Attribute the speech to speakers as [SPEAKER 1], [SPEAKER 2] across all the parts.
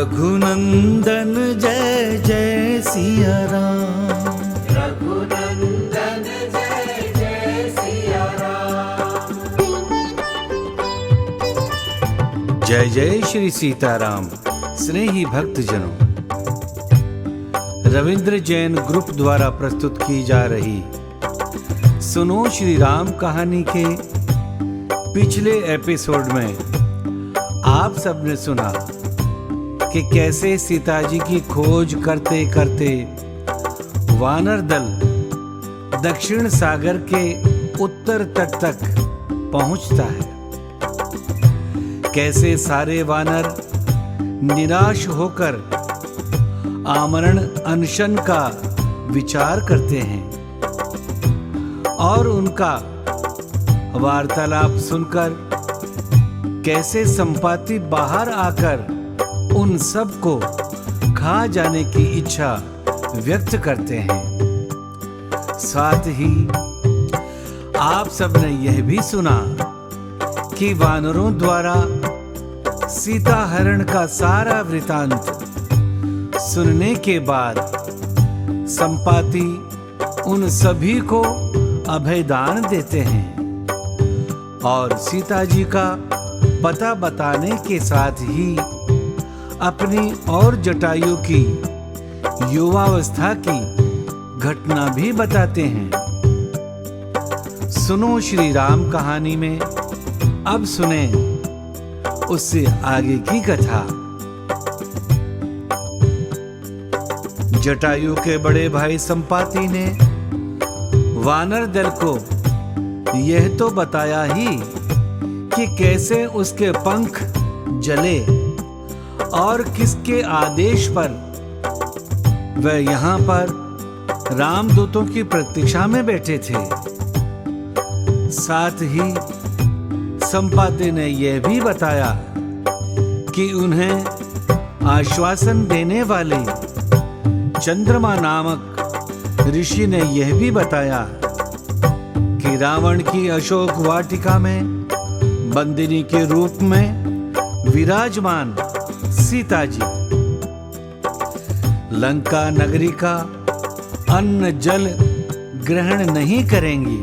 [SPEAKER 1] रघुनंदन जय जय सिया राम।
[SPEAKER 2] रघुनंदन जय जय सिया राम।
[SPEAKER 1] जय जय श्री सीताराम। स्नेही भक्तजनों, रविंद्र जैन ग्रुप द्वारा प्रस्तुत की जा रही सुनो श्री राम कहानी के पिछले एपिसोड में आप सबने सुना कि कैसे सीता जी की खोज करते करते वानर दल दक्षिण सागर के उत्तर तट तक पहुंचता है। कैसे सारे वानर निराश होकर आमरण अनशन का विचार करते हैं और उनका वार्तालाप सुनकर कैसे संपाति बाहर आकर उन सब को खा जाने की इच्छा व्यक्त करते हैं। साथ ही आप सबने यह भी सुना कि वानरों द्वारा सीता हरण का सारा वृतांत सुनने के बाद संपाति उन सभी को अभयदान देते हैं और सीता जी का पता बताने के साथ ही अपनी और जटायु की युवावस्था की घटना भी बताते हैं। सुनो श्री राम कहानी में अब सुने उससे आगे की कथा। जटायु के बड़े भाई संपाति ने वानर दल को यह तो बताया ही कि कैसे उसके पंख जले और किसके आदेश पर वह यहाँ पर रामदूतों की प्रतीक्षा में बैठे थे। साथ ही संपाति ने यह भी बताया कि उन्हें आश्वासन देने वाले चंद्रमा नामक ऋषि ने यह भी बताया कि रावण की अशोक वाटिका में बंदिनी के रूप में विराजमान सीता जी लंका नगरी का अन्न जल ग्रहण नहीं करेंगी।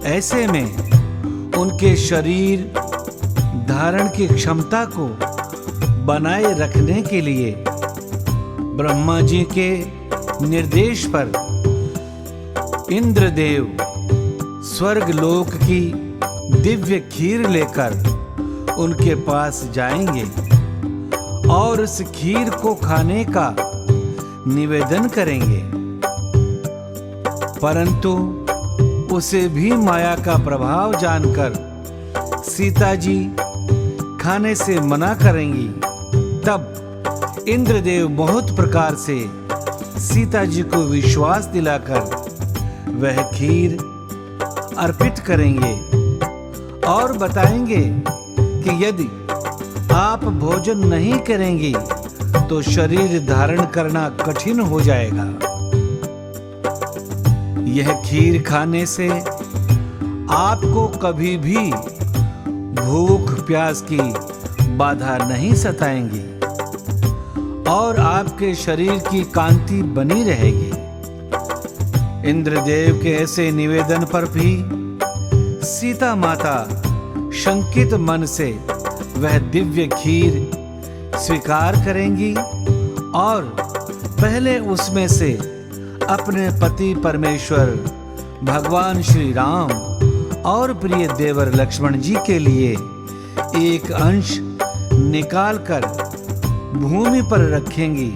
[SPEAKER 1] ऐसे में उनके शरीर धारण की क्षमता को बनाए रखने के लिए ब्रह्मा जी के निर्देश पर इंद्रदेव स्वर्ग लोक की दिव्य खीर लेकर उनके पास जाएंगे और उस खीर को खाने का निवेदन करेंगे, परंतु उसे भी माया का प्रभाव जानकर सीता जी खाने से मना करेंगी। तब इंद्रदेव बहुत प्रकार से सीता जी को विश्वास दिलाकर वह खीर अर्पित करेंगे और बताएंगे कि यदि आप भोजन नहीं करेंगी तो शरीर धारण करना कठिन हो जाएगा। यह खीर खाने से आपको कभी भी भूख प्यास की बाधा नहीं सताएंगी और आपके शरीर की कांति बनी रहेगी। इंद्रदेव के ऐसे निवेदन पर भी सीता माता शंकित मन से वह दिव्य खीर स्वीकार करेंगी और पहले उसमें से अपने पति परमेश्वर भगवान श्री राम और प्रिय देवर लक्ष्मण जी के लिए एक अंश निकालकर भूमि पर रखेंगी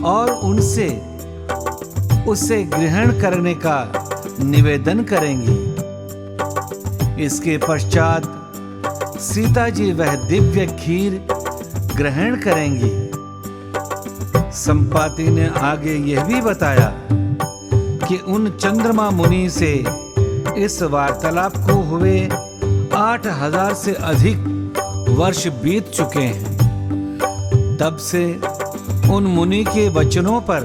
[SPEAKER 1] और उनसे उसे ग्रहण करने का निवेदन करेंगी। इसके पश्चात सीता जी वह दिव्य खीर ग्रहण करेंगी। संपाति ने आगे यह भी बताया कि उन चंद्रमा मुनि से इस वार्तालाप को हुए 8000 से अधिक वर्ष बीत चुके हैं। तब से उन मुनि के वचनों पर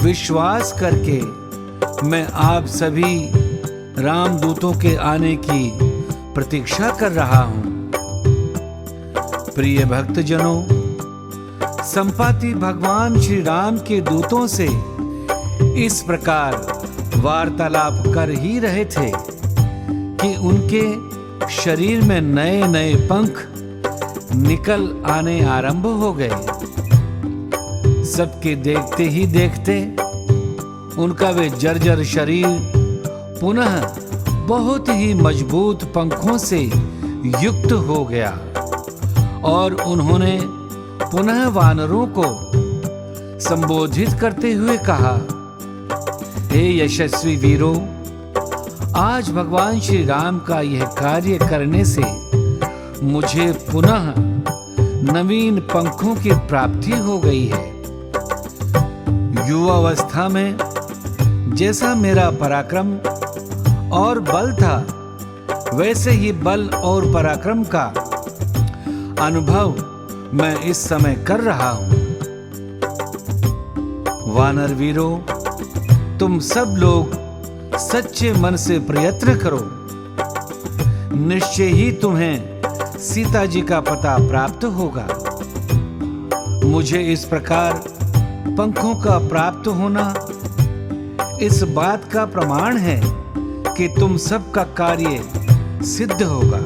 [SPEAKER 1] विश्वास करके मैं आप सभी रामदूतों के आने की प्रतीक्षा कर रहा हूं। प्रिय भक्तजनों, संपाति भगवान श्री राम के दूतों से इस प्रकार वार्तालाप कर ही रहे थे कि उनके शरीर में नए नए पंख निकल आने आरंभ हो गए। सबके देखते ही देखते उनका वे जर्जर शरीर पुनः बहुत ही मजबूत पंखों से युक्त हो गया और उन्होंने पुनः वानरों को संबोधित करते हुए कहा, हे यशस्वी वीरों, आज भगवान श्री राम का यह कार्य करने से मुझे पुनः नवीन पंखों की प्राप्ति हो गई है। युवावस्था में जैसा मेरा पराक्रम और बल था, वैसे ही बल और पराक्रम का अनुभव मैं इस समय कर रहा हूं। वानर वीरों, तुम सब लोग सच्चे मन से प्रयत्न करो, निश्चय ही तुम्हें सीता जी का पता प्राप्त होगा। मुझे इस प्रकार पंखों का प्राप्त होना इस बात का प्रमाण है कि तुम सबका कार्य सिद्ध होगा।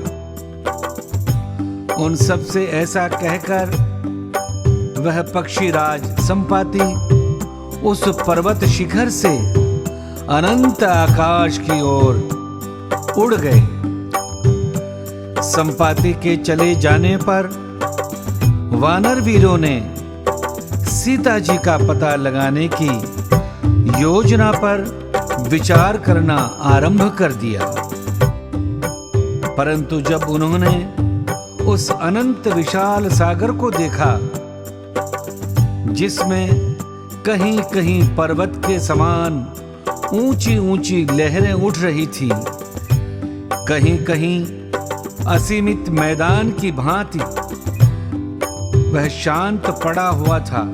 [SPEAKER 1] उन सब से ऐसा कहकर वह पक्षीराज संपाति उस पर्वत शिखर से अनंत आकाश की ओर उड़ गए। संपाति के चले जाने पर वानर वीरों ने सीता जी का पता लगाने की योजना पर विचार करना आरंभ कर दिया। परंतु जब उन्होंने उस अनंत विशाल सागर को देखा, जिसमें कहीं कहीं पर्वत के समान ऊंची ऊंची लहरें उठ रही थी, कहीं कहीं असीमित मैदान की भांति वह शांत पड़ा हुआ था,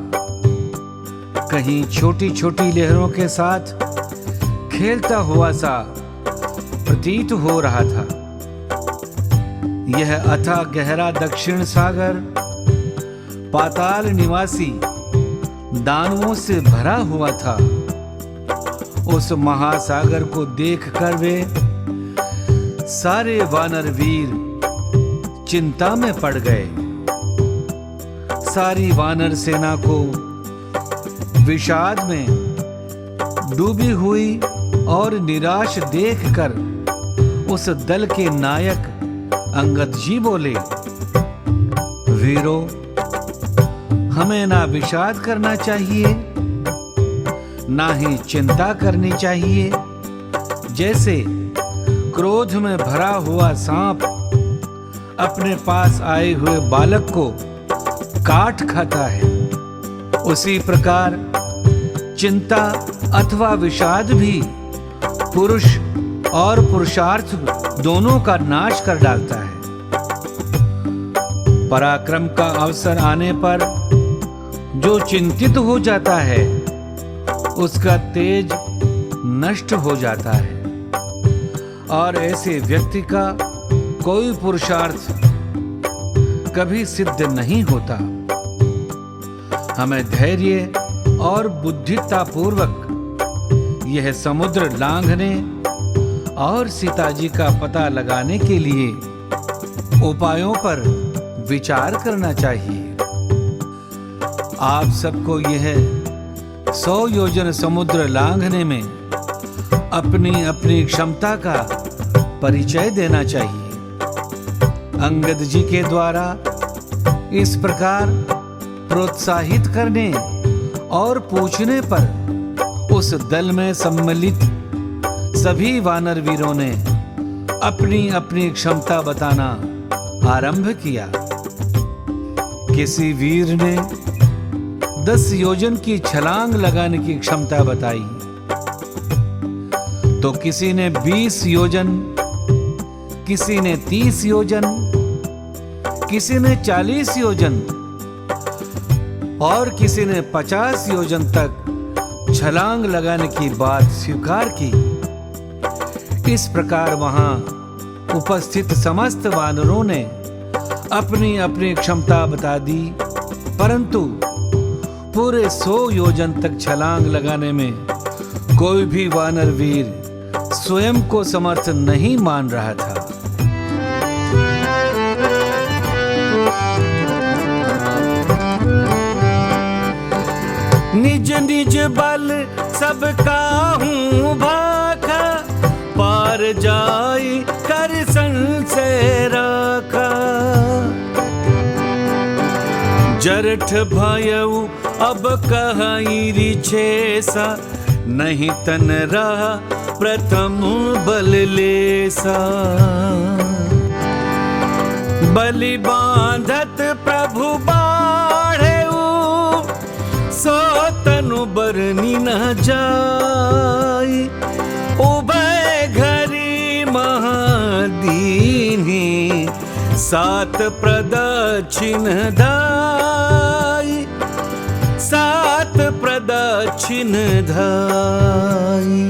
[SPEAKER 1] कहीं छोटी छोटी लहरों के साथ खेलता हुआ सा प्रतीत हो रहा था। यह अथाह गहरा दक्षिण सागर पाताल निवासी दानवों से भरा हुआ था। उस महासागर को देखकर वे सारे वानर वीर चिंता में पड़ गए। सारी वानर सेना को विषाद में डूबी हुई और निराश देखकर उस दल के नायक अंगद जी बोले, वीरों, हमें ना विषाद करना चाहिए, ना ही चिंता करनी चाहिए। जैसे क्रोध में भरा हुआ सांप अपने पास आए हुए बालक को काट खाता है, उसी प्रकार चिंता अथवा विषाद भी पुरुष और पुरुषार्थ दोनों का नाश कर डालता है। पराक्रम का अवसर आने पर जो चिंतित हो जाता है, उसका तेज नष्ट हो जाता है और ऐसे व्यक्ति का कोई पुरुषार्थ कभी सिद्ध नहीं होता। हमें धैर्य और बुद्धितापूर्वक यह समुद्र लांघने और सीता जी का पता लगाने के लिए उपायों पर विचार करना चाहिए। आप सबको यह 100 योजन समुद्र लांघने में अपनी अपनी क्षमता का परिचय देना चाहिए। अंगद जी के द्वारा इस प्रकार प्रोत्साहित करने और पूछने पर उस दल में सम्मिलित सभी वानर वीरों ने अपनी अपनी क्षमता बताना आरंभ किया। किसी वीर ने 10 योजन की छलांग लगाने की क्षमता बताई, तो किसी ने 20 योजन, किसी ने 30 योजन, किसी ने 40 योजन और किसी ने 50 योजन तक छलांग लगाने की बात स्वीकार की। इस प्रकार वहां उपस्थित समस्त वानरों ने अपनी अपनी क्षमता बता दी, परंतु पूरे 100 योजन तक छलांग लगाने में कोई भी वानर वीर स्वयं को समर्थ नहीं मान रहा था। निज निज बल सबका हूँ भाखा, पार जाई कर संशय राखा। जरठ भयऊ अब कहीं रिछेसा, नहीं तन रहा प्रथम बल लेसा। बलि बांधत प्रभु बाढ़ेऊ, सो तनु बरनी न जाई। उभय घरी महादीनी, सात प्रदक्षिण धाई। सात प्रदक्षिण धाई।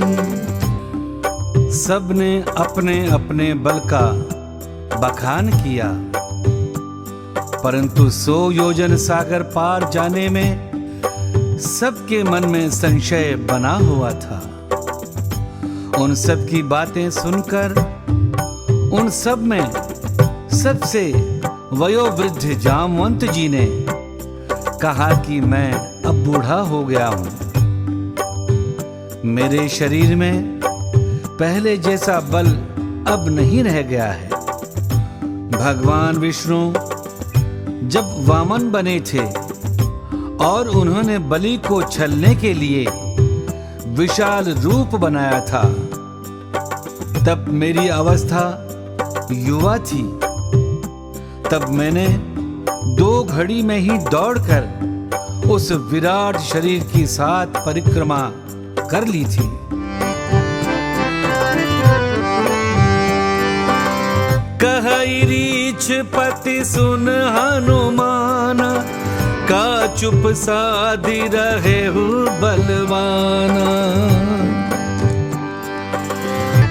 [SPEAKER 1] सबने अपने अपने बल का बखान किया, परंतु 100 योजन सागर पार जाने में सबके मन में संशय बना हुआ था। उन सब की बातें सुनकर उन सब में सबसे वयोवृद्ध जामवंत जी ने कहा कि मैं अब बूढ़ा हो गया हूं, मेरे शरीर में पहले जैसा बल अब नहीं रह गया है। भगवान विष्णु जब वामन बने थे और उन्होंने बलि को छलने के लिए विशाल रूप बनाया था, तब मेरी अवस्था युवा थी। तब मैंने 2 घड़ी में ही दौड़कर उस विराट शरीर की 7 परिक्रमा कर ली थी। कहई रीछ पति सुन हनुमान, का चुप साधी रहे हु बलवाना।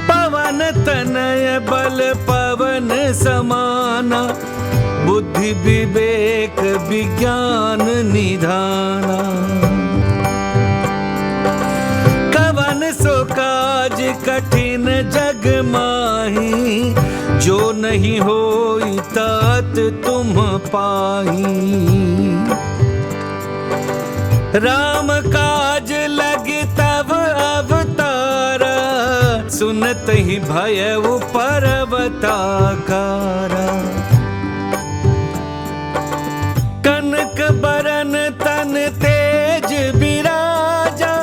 [SPEAKER 1] पवन तनय बल पवन समाना, बुद्धि विवेक विज्ञान निधाना। कवन सो काज कठिन जग माही, जो नहीं होई तात तुम पाही। राम काज लगे तब अवतारा, सुनत ही भयउ पर्वताकारा। कनक बरन तन तेज बिराजा,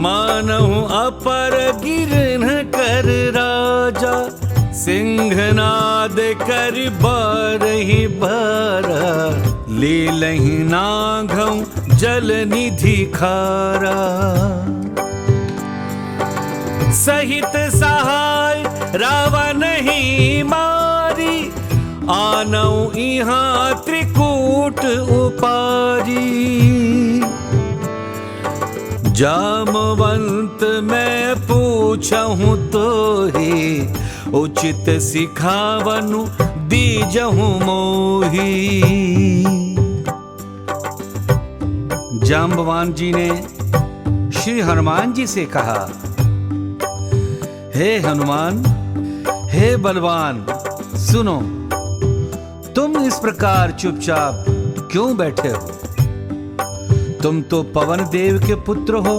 [SPEAKER 1] मानहु अपर गिरन कर राजा। सिंहनाद कर बारहि बारा, लीलहि नाघउ जल निधि खारा। सहित सहाय रावण ही मारी, आनऊ इहाँ त्रिकूट उपारी। जामवंत मैं पूछहूँ तो ही, उचित सिखावनु दीजहु मोही। जाम्बवान जी ने श्री हनुमान जी से कहा, हे हनुमान, हे बलवान, सुनो, तुम इस प्रकार चुपचाप क्यों बैठे हो? तुम तो पवन देव के पुत्र हो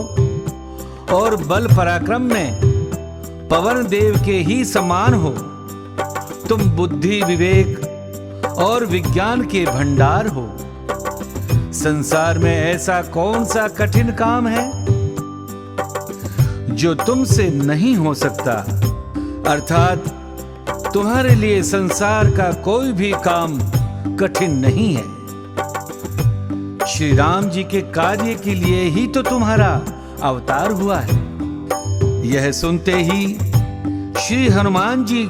[SPEAKER 1] और बल पराक्रम में पवन देव के ही समान हो। तुम बुद्धि विवेक और विज्ञान के भंडार हो। संसार में ऐसा कौन सा कठिन काम है जो तुमसे नहीं हो सकता? अर्थात तुम्हारे लिए संसार का कोई भी काम कठिन नहीं है। श्री राम जी के कार्य के लिए ही तो तुम्हारा अवतार हुआ है। यह सुनते ही श्री हनुमान जी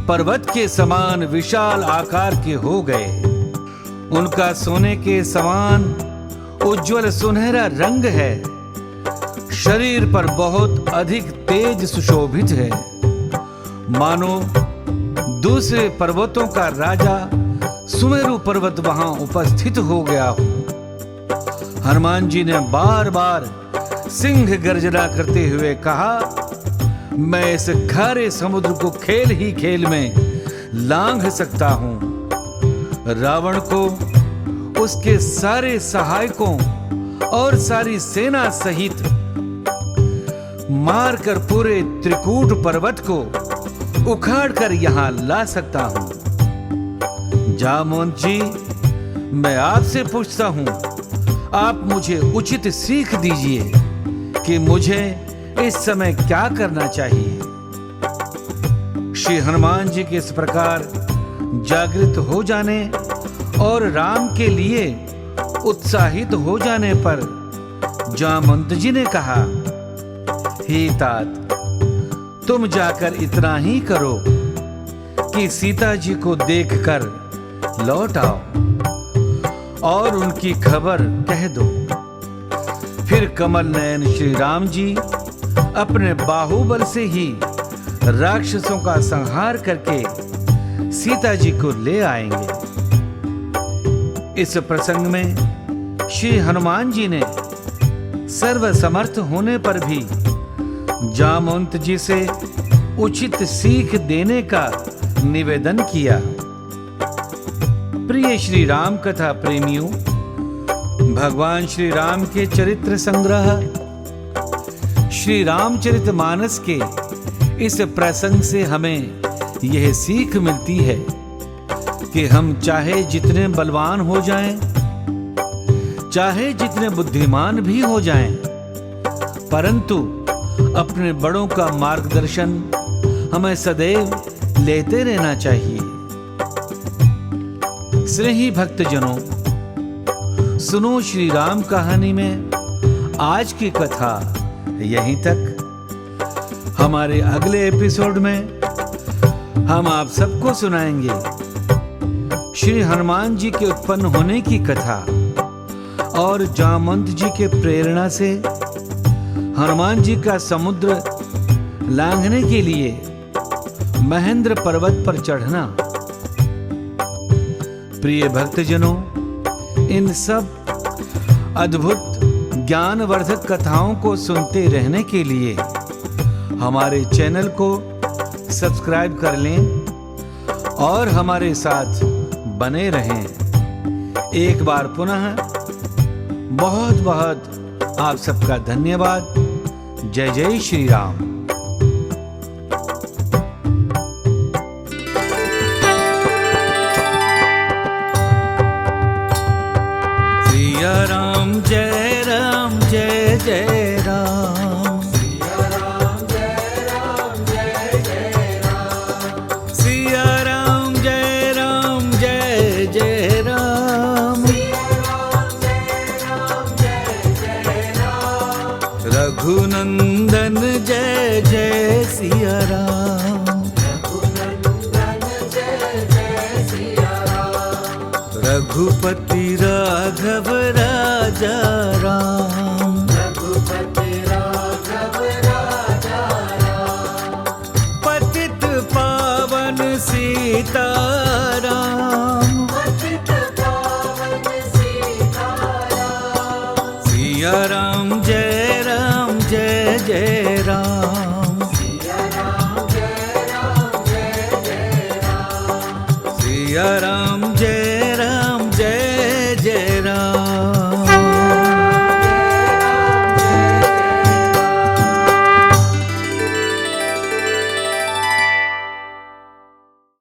[SPEAKER 1] पर्वत के समान विशाल आकार के हो गए। उनका सोने के समान उज्जवल सुनहरा रंग है। शरीर पर बहुत अधिक तेज सुशोभित है, मानो दूसरे पर्वतों का राजा सुमेरु पर्वत वहां उपस्थित हो गया हो। हनुमान जी ने बार बार सिंह गर्जना करते हुए कहा, मैं इस खारे समुद्र को खेल ही खेल में लांघ सकता हूं। रावण को, उसके सारे सहायकों और सारी सेना सहित मारकर पूरे त्रिकूट पर्वत को उखाड़कर यहां ला सकता हूं। जामवंत जी, मैं आपसे पूछता हूं, आप मुझे उचित सीख दीजिए कि मुझे इस समय क्या करना चाहिए। श्री हनुमान जी के इस प्रकार जागृत हो जाने और राम के लिए उत्साहित हो जाने पर जामवंत जी ने कहा, हे तात, तुम जाकर इतना ही करो कि सीता जी को देखकर लौट आओ और उनकी खबर कह दो। फिर कमल नयन श्री राम जी अपने बाहुबल से ही राक्षसों का संहार करके सीता जी को ले आएंगे। इस प्रसंग में श्री हनुमान जी ने सर्वसमर्थ होने पर भी जामवंत जी से उचित सीख देने का निवेदन किया। प्रिय श्री राम कथा प्रेमियों, भगवान श्री राम के चरित्र संग्रह श्री रामचरितमानस के इस प्रसंग से हमें यह सीख मिलती है कि हम चाहे जितने बलवान हो जाएं, चाहे जितने बुद्धिमान भी हो जाएं, परंतु अपने बड़ों का मार्गदर्शन हमें सदैव लेते रहना चाहिए। स्नेही भक्तजनों, सुनो श्री राम कहानी में आज की कथा यहीं तक। हमारे अगले एपिसोड में हम आप सबको सुनाएंगे श्री हनुमान जी के उत्पन्न होने की कथा और जामवंत जी के प्रेरणा से हनुमान जी का समुद्र लांघने के लिए महेंद्र पर्वत पर चढ़ना। प्रिय भक्तजनों, इन सब अद्भुत ज्ञानवर्धक कथाओं को सुनते रहने के लिए हमारे चैनल को सब्सक्राइब कर लें और हमारे साथ बने रहें। एक बार पुनः बहुत बहुत आप सबका धन्यवाद। जय जय श्री राम। सिया राम जय राम जय जय राम।
[SPEAKER 2] सिया राम जय राम जय जय राम।
[SPEAKER 1] सिया राम जय राम जय जय राम।
[SPEAKER 2] सिया राम जय राम जय जय राम।
[SPEAKER 1] रघुनंदन जय जय सिया राम।
[SPEAKER 2] रघुनंदन जय जय सिया राम।
[SPEAKER 1] रघुपति राघव राजा राम।
[SPEAKER 2] रघुपति राघव राजा राम।
[SPEAKER 1] पतित पावन सीता राम।
[SPEAKER 2] पतित पावन सीता राम।
[SPEAKER 1] सिया राम